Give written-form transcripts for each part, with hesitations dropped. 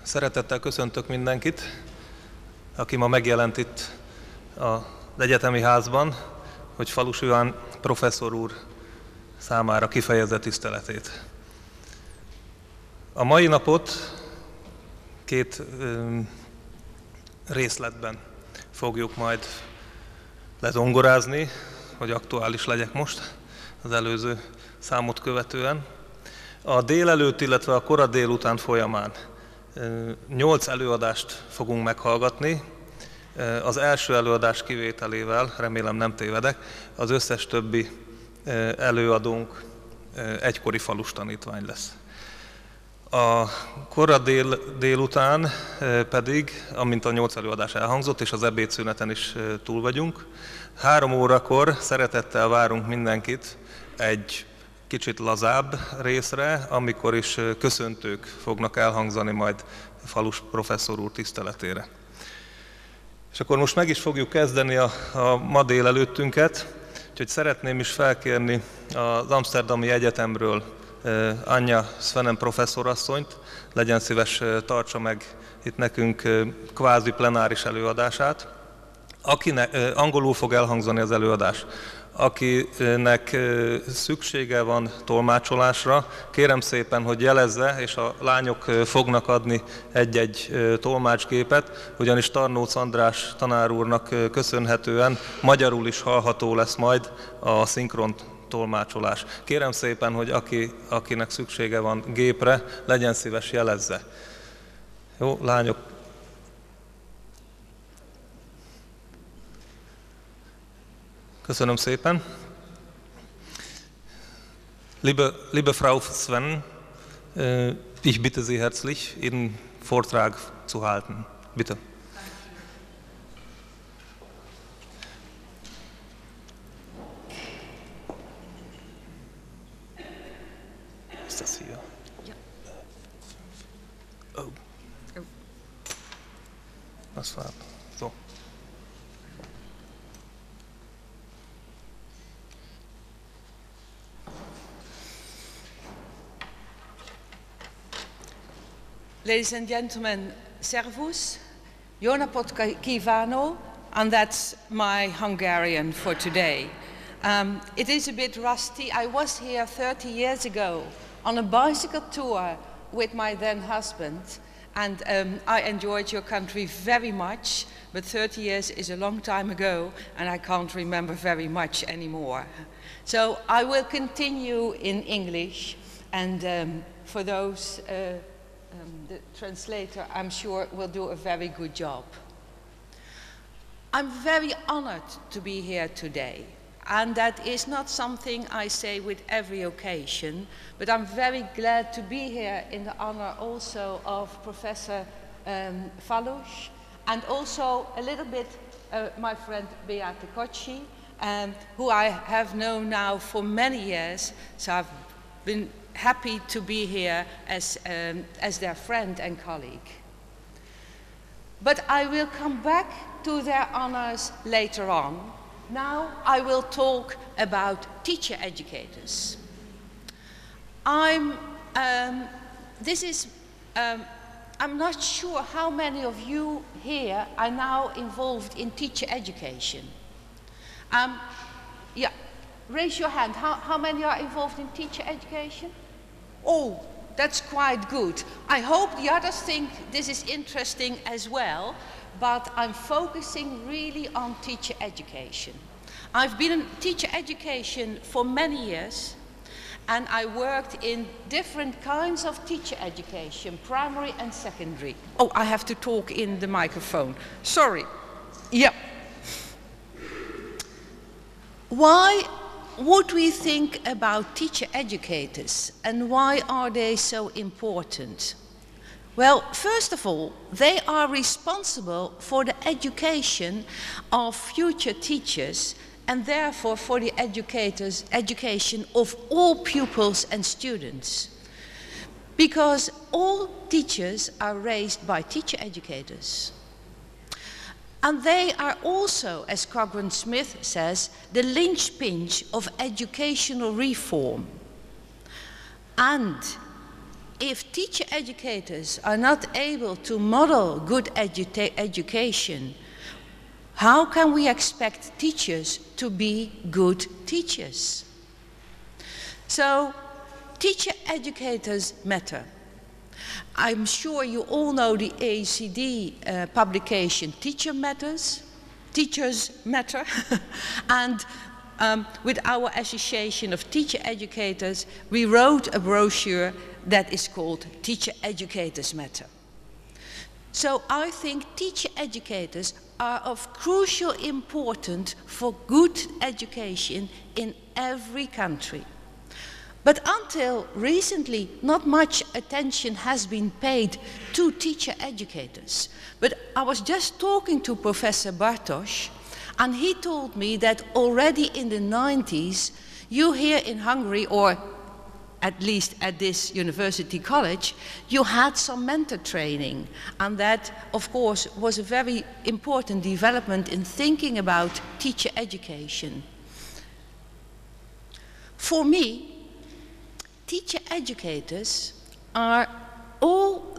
Szeretettel köszöntök mindenkit, aki ma megjelent itt az egyetemi házban, hogy Falus Iván professzor úr számára kifejezze tiszteletét. A mai napot két részletben fogjuk majd lezongorázni, hogy aktuális legyek most az előző számot követően. A délelőtt, illetve a kora délután folyamán 8 előadást fogunk meghallgatni. Az első előadás kivételével, remélem nem tévedek, az összes többi előadónk egykori falus tanítvány lesz. A kora délután pedig, amint a 8 előadás elhangzott, és az ebédszüneten is túl vagyunk, 3 órakor szeretettel várunk mindenkit egy kicsit lazább részre, amikor is köszöntők fognak elhangzani majd Falus professzor úr tiszteletére. És akkor most meg is fogjuk kezdeni a ma délelőttünket, úgyhogy szeretném is felkérni az Amsterdami Egyetemről Anja Swennen professzorasszonyt, legyen szíves, tartsa meg itt nekünk kvázi plenáris előadását. Angolul fog elhangzani az előadás. Akinek szüksége van tolmácsolásra, kérem szépen, hogy jelezze, és a lányok fognak adni egy-egy tolmácsgépet, ugyanis Tarnóc András tanár úrnak köszönhetően magyarul is hallható lesz majd a szinkron tolmácsolás. Kérem szépen, hogy akinek szüksége van gépre, legyen szíves, jelezze. Jó, lányok? Köszönöm szépen. Liebe Frau Swennen, ich bitte Sie herzlich, Ihren Vortrag zu halten. Bitte. Ist das hier? Ja. Oh. Was war? So. Ladies and gentlemen, servus, Jónapot kívánok, and that's my Hungarian for today. It is a bit rusty. I was here 30 years ago on a bicycle tour with my then husband, and I enjoyed your country very much, but 30 years is a long time ago, and I can't remember very much anymore. So I will continue in English, and for those the translator, I'm sure, will do a very good job. I'm very honored to be here today, and that is not something I say with every occasion, but I'm very glad to be here in the honor also of Professor Falus, and also a little bit my friend Beate Kocsi, who I have known now for many years, so I've been happy to be here as their friend and colleague. But I will come back to their honors later on. Now I will talk about teacher educators. I'm not sure how many of you here are now involved in teacher education. Yeah, raise your hand. How many are involved in teacher education? Oh, that's quite good. I hope the others think this is interesting as well, but I'm focusing really on teacher education. I've been in teacher education for many years, and I worked in different kinds of teacher education, primary and secondary. Oh, I have to talk in the microphone. Sorry. Yeah. Why would we think about teacher educators, and why are they so important? Well, first of all, they are responsible for the education of future teachers, and therefore for the education of all pupils and students. Because all teachers are raised by teacher educators. And they are also, as Cochrane Smith says, the linchpin of educational reform. And if teacher educators are not able to model good education, how can we expect teachers to be good teachers? So, teacher educators matter. I'm sure you all know the OECD publication Teachers Matter. And with our Association of Teacher Educators, we wrote a brochure that is called Teacher Educators Matter. So I think teacher educators are of crucial importance for good education in every country. But until recently, not much attention has been paid to teacher educators. But I was just talking to Professor Bartos, and he told me that already in the 90s, you here in Hungary, or at least at this university college, you had some mentor training. And that, of course, was a very important development in thinking about teacher education. For me, teacher educators are all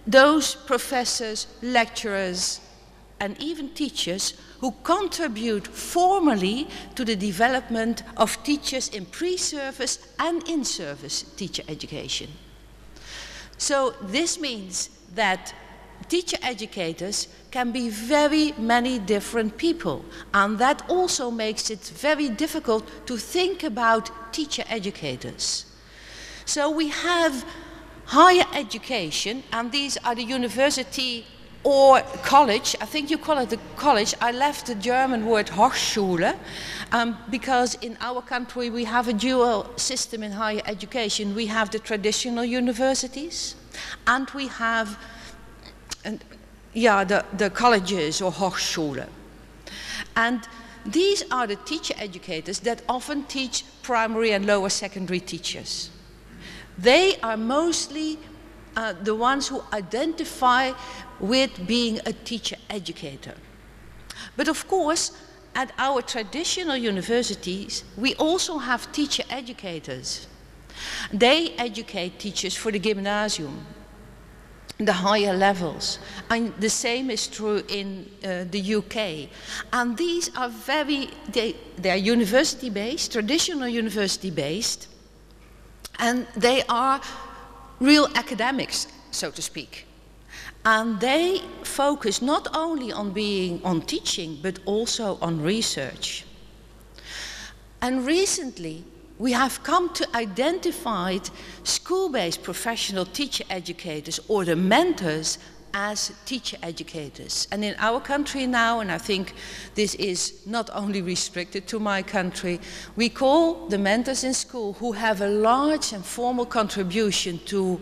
those professors, lecturers, and even teachers who contribute formally to the development of teachers in pre-service and in-service teacher education. So this means that teacher educators can be very many different people, and that also makes it very difficult to think about teacher educators. So we have higher education, and these are the university or college. I think you call it a college. I left the German word Hochschule because in our country we have a dual system in higher education. We have the traditional universities and we have the colleges or Hochschule. And these are the teacher educators that often teach primary and lower secondary teachers. They are mostly the ones who identify with being a teacher educator. But of course, at our traditional universities, we also have teacher educators. They educate teachers for the gymnasium, the higher levels, and the same is true in the UK. And these are they're university-based, traditional university-based, and they are real academics, so to speak. And they focus not only on teaching, but also on research. And recently, we have come to identify school-based professional teacher educators, or the mentors, as teacher educators. And in our country now, and I think this is not only restricted to my country, we call the mentors in school who have a large and formal contribution to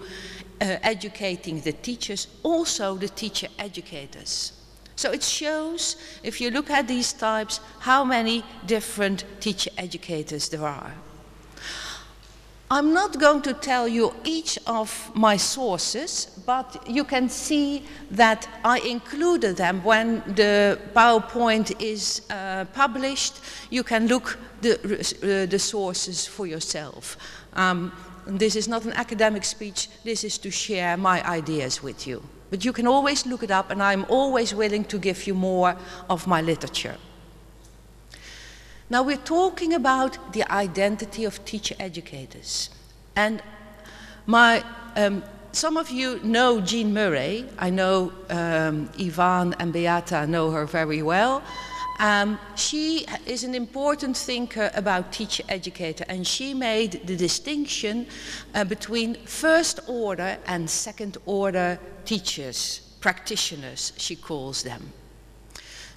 educating the teachers, also the teacher educators. So it shows, if you look at these types, how many different teacher educators there are. I'm not going to tell you each of my sources, but you can see that I included them when the PowerPoint is published. You can look the sources for yourself. This is not an academic speech, this is to share my ideas with you. But you can always look it up, and I'm always willing to give you more of my literature. Now we're talking about the identity of teacher educators. And some of you know Jean Murray. I know Ivan and Beata know her very well. She is an important thinker about teacher educator, and she made the distinction between first order and second order teachers, practitioners, she calls them.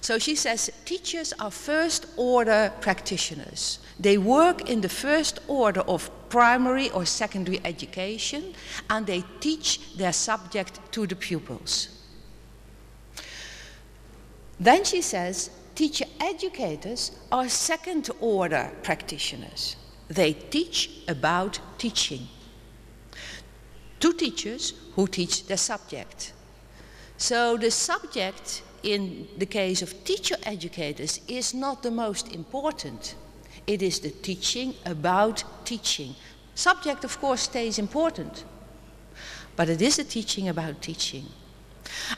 So she says teachers are first order practitioners. They work in the first order of primary or secondary education, and they teach their subject to the pupils. Then she says teacher educators are second order practitioners. They teach about teaching to teachers who teach their subject. So the subject in the case of teacher educators is not the most important. It is the teaching about teaching. Subject, of course, stays important, but it is a teaching about teaching.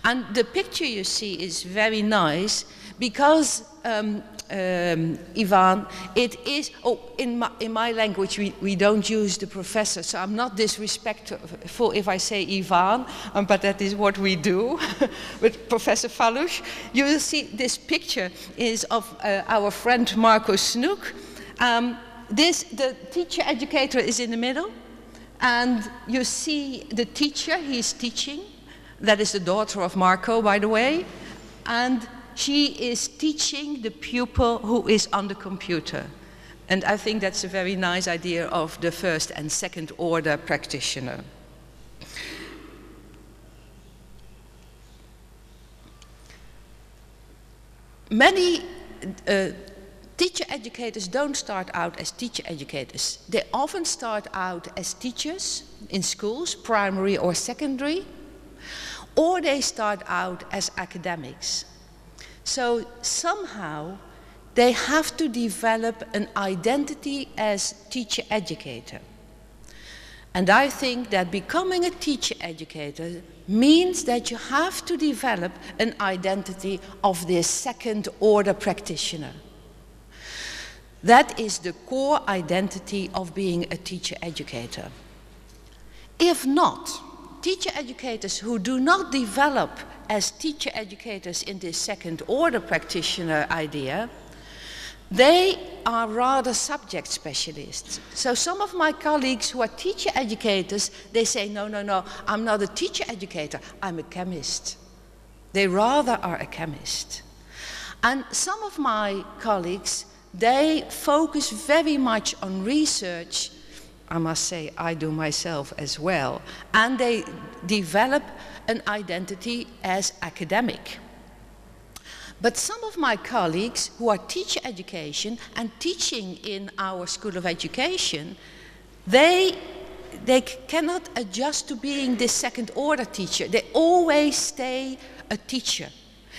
And the picture you see is very nice because, Ivan, it is, in my language we don't use the professor, so I'm not disrespectful if I say Ivan, but that is what we do with Professor Falush. You will see this picture is of our friend Marco Snoek. The teacher educator is in the middle, and you see the teacher, he's teaching. That is the daughter of Marco, by the way, and she is teaching the pupil who is on the computer. And I think that's a very nice idea of the first and second order practitioner. Many teacher educators don't start out as teacher educators. They often start out as teachers in schools, primary or secondary, or they start out as academics. So somehow they have to develop an identity as teacher educator. And I think that becoming a teacher educator means that you have to develop an identity of this second order practitioner. That is the core identity of being a teacher educator. If not, teacher educators who do not develop as teacher educators in this second order practitioner idea, they are rather subject specialists. So some of my colleagues who are teacher educators, they say, no, I'm not a teacher educator, I'm a chemist. They rather are a chemist. And some of my colleagues, they focus very much on research. I must say, I do myself as well. And they develop an identity as academic. But some of my colleagues who are teacher education and teaching in our School of Education, they cannot adjust to being this second order teacher. They always stay a teacher.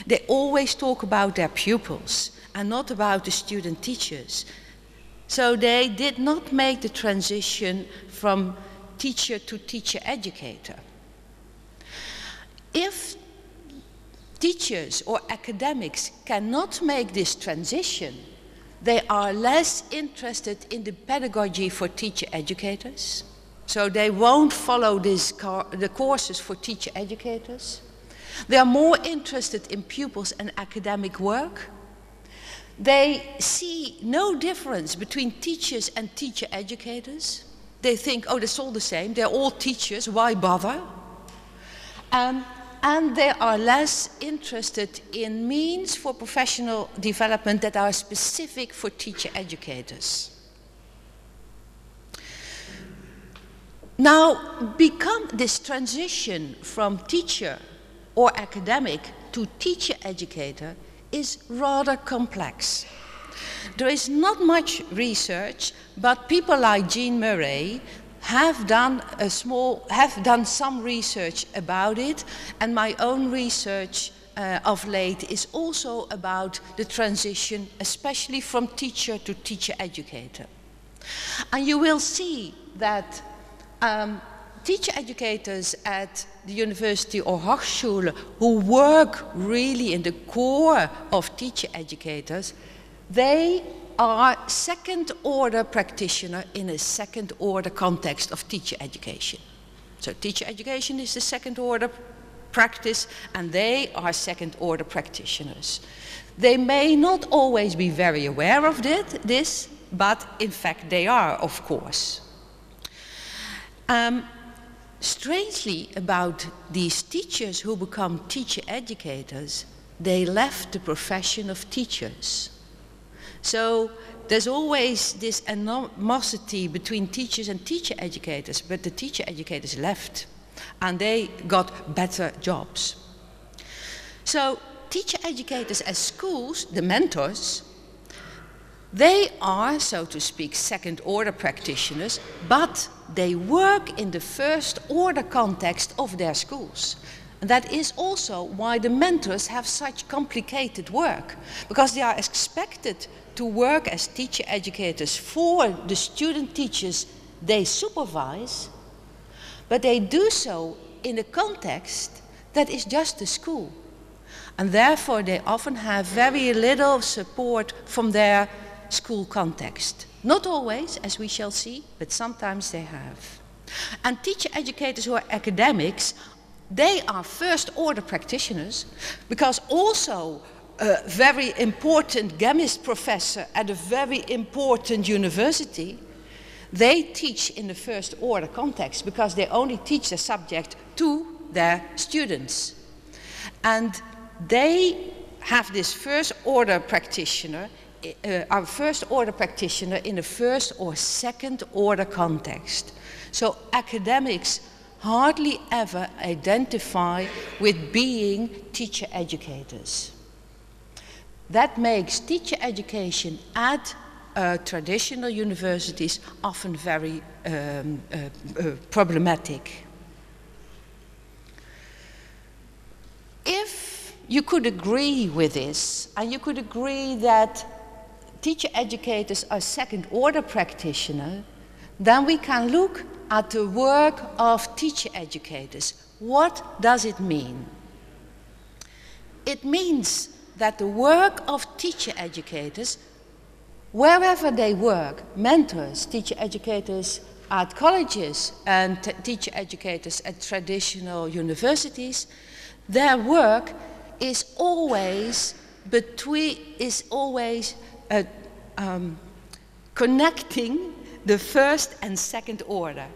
They always talk about their pupils and not about the student teachers. So they did not make the transition from teacher to teacher educator. If teachers or academics cannot make this transition, they are less interested in the pedagogy for teacher educators. So they won't follow the courses for teacher educators. They are more interested in pupils and academic work. They see no difference between teachers and teacher educators. They think, oh, that's all the same. They're all teachers, why bother? And they are less interested in means for professional development that are specific for teacher educators. Now, this transition from teacher or academic to teacher educator is rather complex. There is not much research, but people like Jean Murray have done some research about it, and my own research of late is also about the transition, especially from teacher to teacher educator. And you will see that teacher educators at the university or Hochschule who work really in the core of teacher educators, they are second order practitioner in a second order context of teacher education. So teacher education is the second order practice and they are second order practitioners. They may not always be very aware of this, but in fact they are, of course. Strangely about these teachers who become teacher educators, they left the profession of teachers. So there's always this animosity between teachers and teacher educators, but the teacher educators left and they got better jobs. So teacher educators at schools, the mentors, they are, so to speak, second order practitioners, but they work in the first order context of their schools. And that is also why the mentors have such complicated work, because they are expected to work as teacher educators for the student teachers they supervise, but they do so in a context that is just a school. And therefore they often have very little support from their school context. Not always, as we shall see, but sometimes they have. And teacher educators who are academics, they are first order practitioners, because also a very important chemist professor at a very important university, they teach in the first order context because they only teach the subject to their students. And they have this first order practitioner, our first order practitioner in the first or second order context. So academics hardly ever identify with being teacher educators. That makes teacher education at traditional universities often very problematic. If you could agree with this, and you could agree that teacher educators are second order practitioners, then we can look at the work of teacher educators. What does it mean? It means that the work of teacher educators, wherever they work, mentors, teacher educators at colleges and teacher educators at traditional universities, their work is always connecting the first and second order.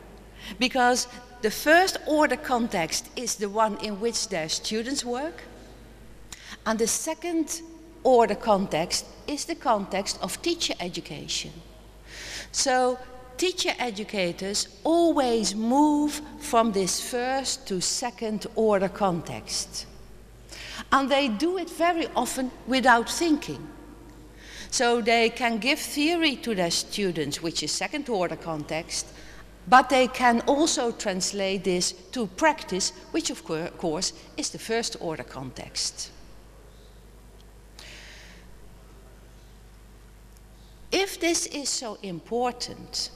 Because the first order context is the one in which their students work, and the second order context is the context of teacher education. So teacher educators always move from this first to second order context. And they do it very often without thinking. So they can give theory to their students, which is second order context, but they can also translate this to practice, which of course is the first order context. If this is so important,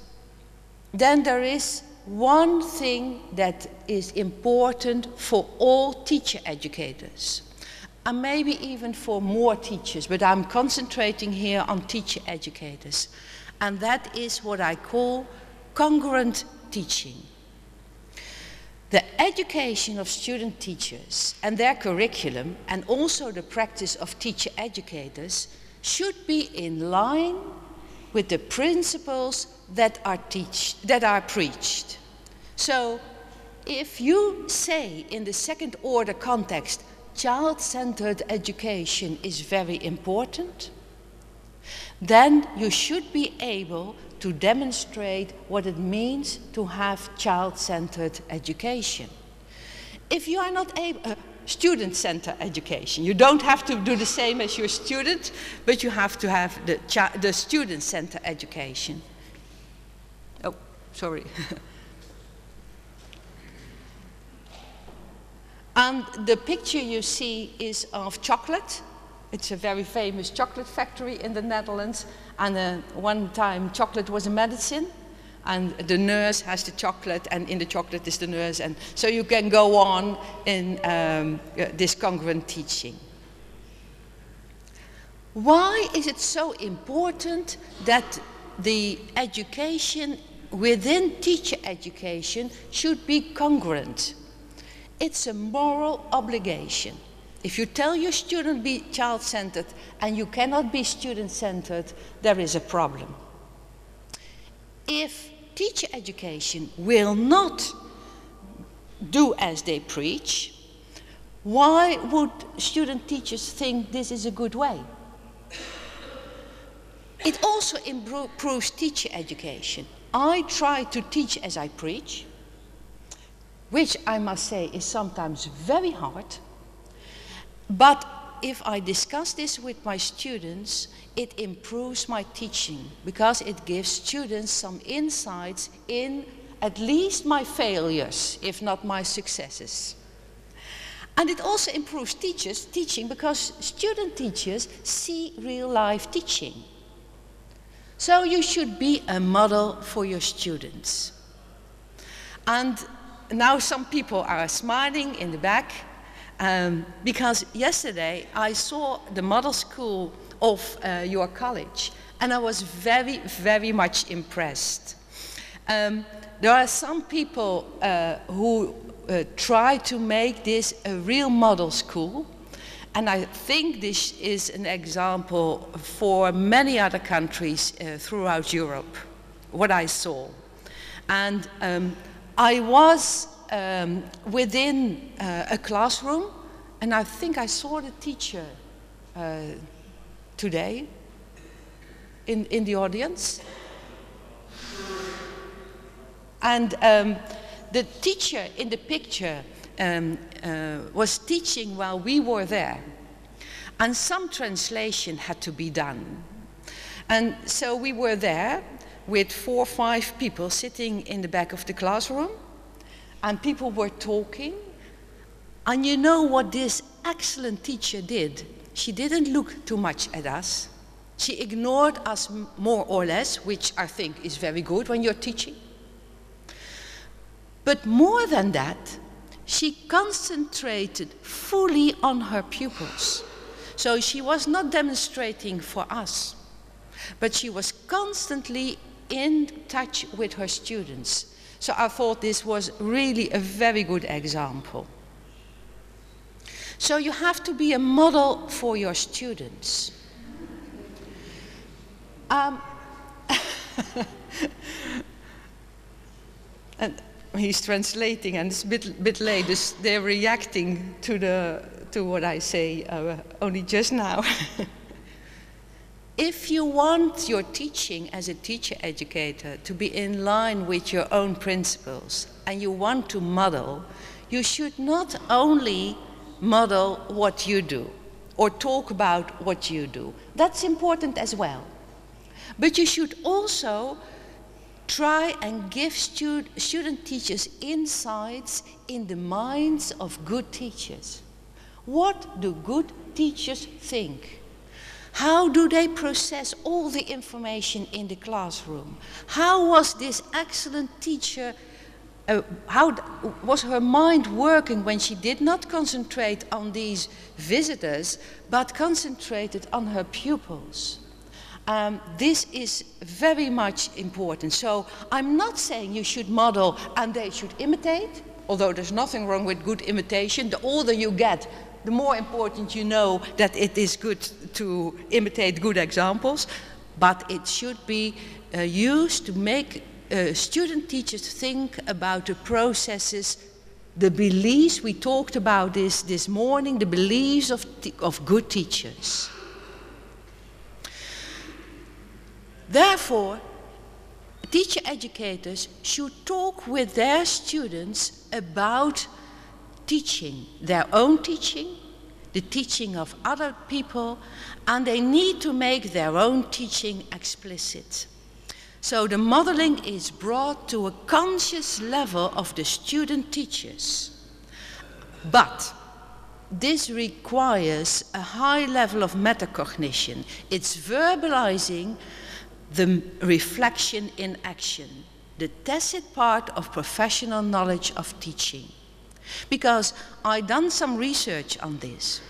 then there is one thing that is important for all teacher educators, and maybe even for more teachers, but I'm concentrating here on teacher educators, and that is what I call congruent teaching. The education of student teachers and their curriculum, and also the practice of teacher educators, should be in line with the principles that are preached. So if you say in the second order context, child-centered education is very important, then you should be able to demonstrate what it means to have child-centered education. If you are not able, student-centered education, you don't have to do the same as your student, but you have to have the student-centered education. Oh, sorry. And the picture you see is of chocolate. It's a very famous chocolate factory in the Netherlands. And one time chocolate was a medicine. And the nurse has the chocolate, and in the chocolate is the nurse. And so you can go on in this congruent teaching. Why is it so important that the education within teacher education should be congruent? It's a moral obligation. If you tell your student be child-centered and you cannot be student-centered, there is a problem. If teacher education will not do as they preach, why would student teachers think this is a good way? It also improves teacher education. I try to teach as I preach, which I must say is sometimes very hard. But if I discuss this with my students, it improves my teaching because it gives students some insights in at least my failures, if not my successes. And it also improves teaching because student teachers see real life teaching. So you should be a model for your students. And now some people are smiling in the back because yesterday I saw the model school of your college and I was very, very much impressed. There are some people who try to make this a real model school, and I think this is an example for many other countries throughout Europe, what I saw. And I was within a classroom, and I think I saw the teacher today in the audience. And the teacher in the picture was teaching while we were there. And some translation had to be done. And so we were there with 4 or 5 people sitting in the back of the classroom. And people were talking. And you know what this excellent teacher did? She didn't look too much at us. She ignored us more or less, which I think is very good when you're teaching. But more than that, she concentrated fully on her pupils. So she was not demonstrating for us, but she was constantly in touch with her students. So I thought this was really a very good example. So you have to be a model for your students. And he's translating, and it's a bit late. They're reacting to what I say only just now. If you want your teaching as a teacher educator to be in line with your own principles, and you want to model, you should not only model what you do or talk about what you do. That's important as well. But you should also try and give student teachers insights in the minds of good teachers. What do good teachers think? How do they process all the information in the classroom? How was this excellent teacher, how was her mind working when she did not concentrate on these visitors, but concentrated on her pupils? This is very much important. So I'm not saying you should model and they should imitate, although there's nothing wrong with good imitation. The older you get, the more important you know that it is good to imitate good examples, but it should be used to make student teachers think about the processes, the beliefs, we talked about this morning, the beliefs of good teachers. Therefore, teacher educators should talk with their students about teaching, their own teaching, the teaching of other people, and they need to make their own teaching explicit. So the modeling is brought to a conscious level of the student teachers. But this requires a high level of metacognition. It's verbalizing the reflection in action, the tacit part of professional knowledge of teaching. Because I've done some research on this,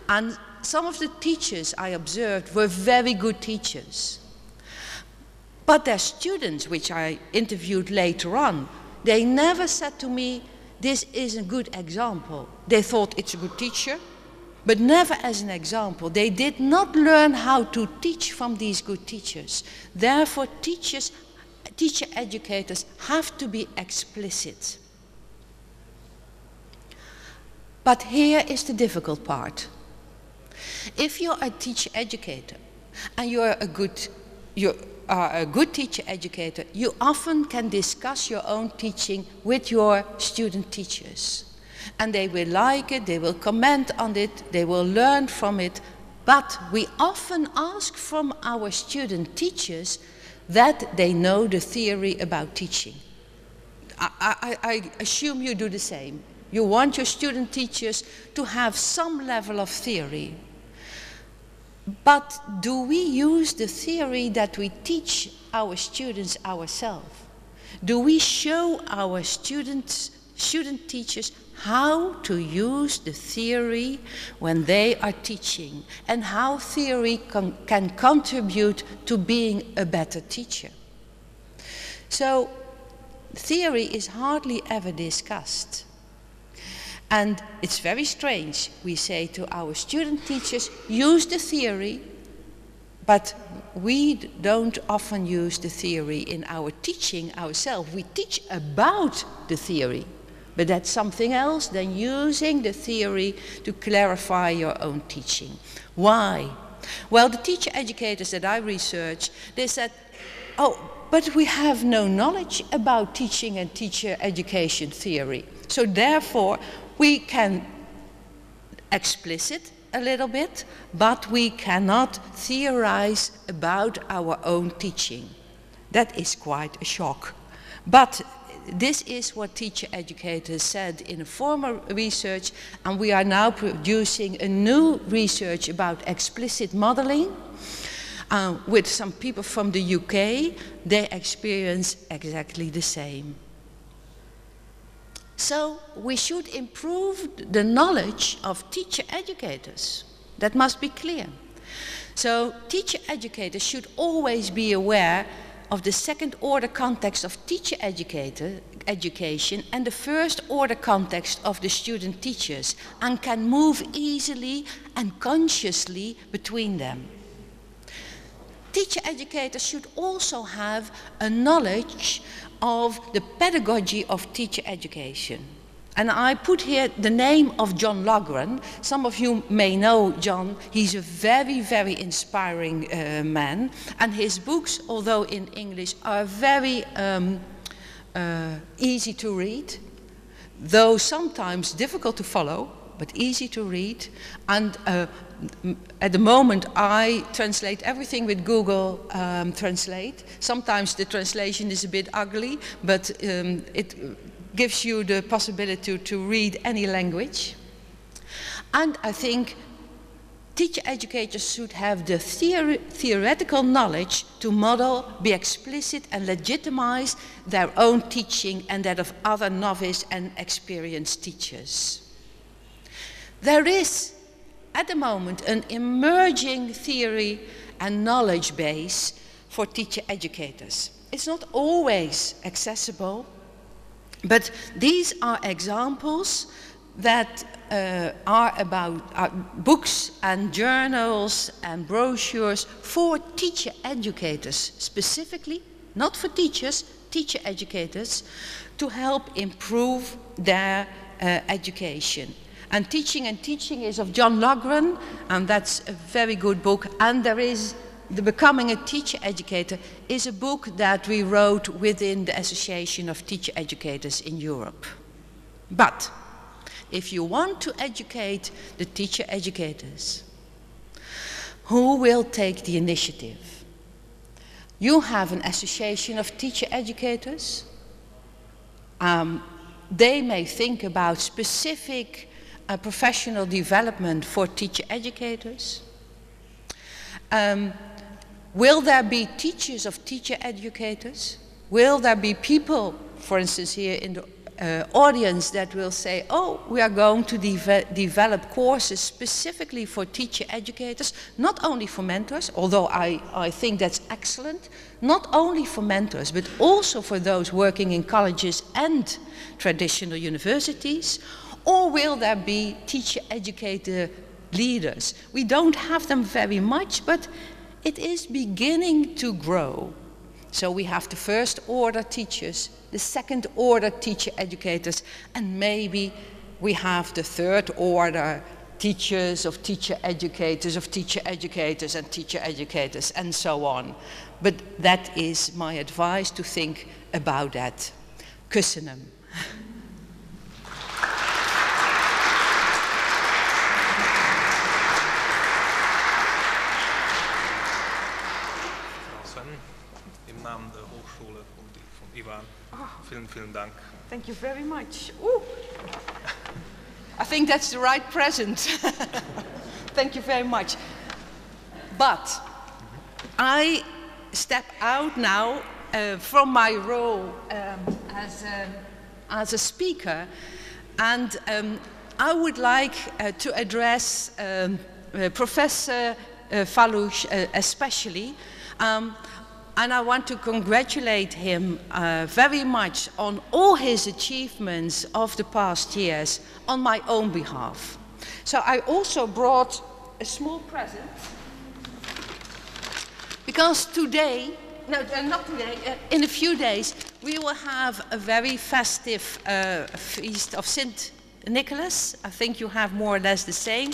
and some of the teachers I observed were very good teachers. But their students, which I interviewed later on, they never said to me, this is a good example. They thought it's a good teacher, but never as an example. They did not learn how to teach from these good teachers. Therefore, teacher educators have to be explicit. But here is the difficult part. If you're a teacher educator and you're a good teacher educator, you often can discuss your own teaching with your student teachers. And they will like it, they will comment on it, they will learn from it. But we often ask from our student teachers that they know the theory about teaching. I assume you do the same. You want your student teachers to have some level of theory. But do we use the theory that we teach our students ourselves? Do we show our students student teachers how to use the theory when they are teaching and how theory can contribute to being a better teacher. So theory is hardly ever discussed. And it's very strange. We say to our student teachers, use the theory, but we don't often use the theory in our teaching ourselves. We teach about the theory, but that's something else than using the theory to clarify your own teaching. Why? Well, the teacher educators that I researched, they said, oh, but we have no knowledge about teaching and teacher education theory. So therefore, we can explicit a little bit, but we cannot theorize about our own teaching. That is quite a shock. But this is what teacher educators said in a former research, and we are now producing a new research about explicit modeling with some people from the UK. They experience exactly the same. So we should improve the knowledge of teacher educators. That must be clear. So teacher educators should always be aware of the second order context of teacher education and the first order context of the student teachers, and can move easily and consciously between them. Teacher educators should also have a knowledge of the pedagogy of teacher education. And I put here the name of John Logren. Some of you may know John. He's a very, very inspiring man. And his books, although in English, are very easy to read, though sometimes difficult to follow, but easy to read. And at the moment, I translate everything with Google Translate. Sometimes the translation is a bit ugly, but it gives you the possibility to read any language. And I think teacher educators should have the theoretical knowledge to model, be explicit, and legitimize their own teaching and that of other novice and experienced teachers. There is, at the moment, an emerging theory and knowledge base for teacher educators. It's not always accessible, but these are examples that are about books and journals and brochures for teacher educators specifically, not for teachers, teacher educators, to help improve their education. And Teaching is of John Logren, and that's a very good book. And there is The Becoming a Teacher Educator is a book that we wrote within the Association of Teacher Educators in Europe. But if you want to educate the teacher educators, who will take the initiative? You have an association of teacher educators. They may think about specific professional development for teacher educators. Will there be teachers of teacher educators? Will there be people, for instance here in the audience, that will say, oh, we are going to develop courses specifically for teacher educators, not only for mentors, although I think that's excellent, not only for mentors, but also for those working in colleges and traditional universities? Or will there be teacher educator leaders? We don't have them very much, but it is beginning to grow. So we have the first order teachers, the second order teacher educators, and maybe we have the third order teachers of teacher educators, of teacher educators and teacher educators, and so on. But that is my advice, to think about that. Köszönöm. Vielen Dank. Thank you very much. Ooh. I think that's the right present. Thank you very much. But I step out now from my role as as a speaker, and I would like to address Professor Falush especially, and I want to congratulate him very much on all his achievements of the past years on my own behalf. So I also brought a small present, because today, no, not today, in a few days, we will have a very festive feast of St. Nicholas. I think you have more or less the same.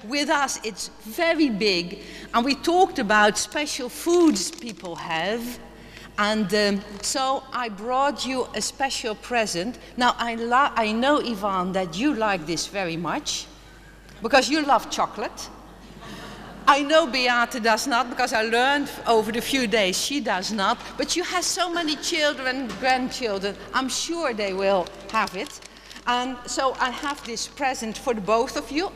With us, it's very big, and we talked about special foods people have, and so I brought you a special present. Now, I know, Ivan, that you like this very much, because you love chocolate. I know Beate does not, because I learned over the few days she does not, but you have so many children and grandchildren, I'm sure they will have it. And so I have this present for the both of you.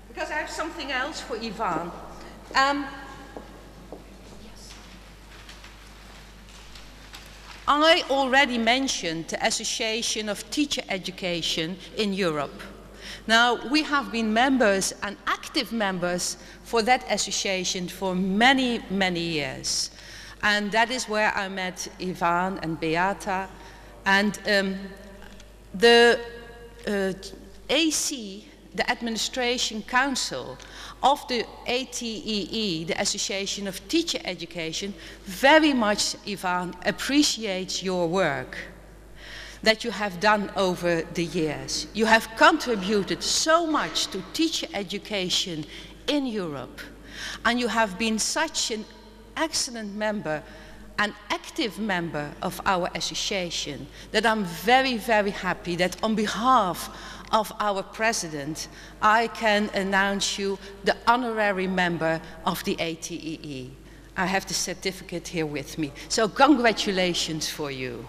Because I have something else for Ivan. I already mentioned the Association of Teacher Education in Europe. Now, we have been members and active members for that association for many, many years. And that is where I met Ivan and Beata. And the AC, the Administration Council of the ATEE, the Association of Teacher Education, very much, Ivan, appreciates your work that you have done over the years. You have contributed so much to teacher education in Europe, and you have been such an excellent member, an active member of our association, that I'm very, very happy that on behalf of our president, I can announce you the honorary member of the ATEE. I have the certificate here with me. So congratulations for you.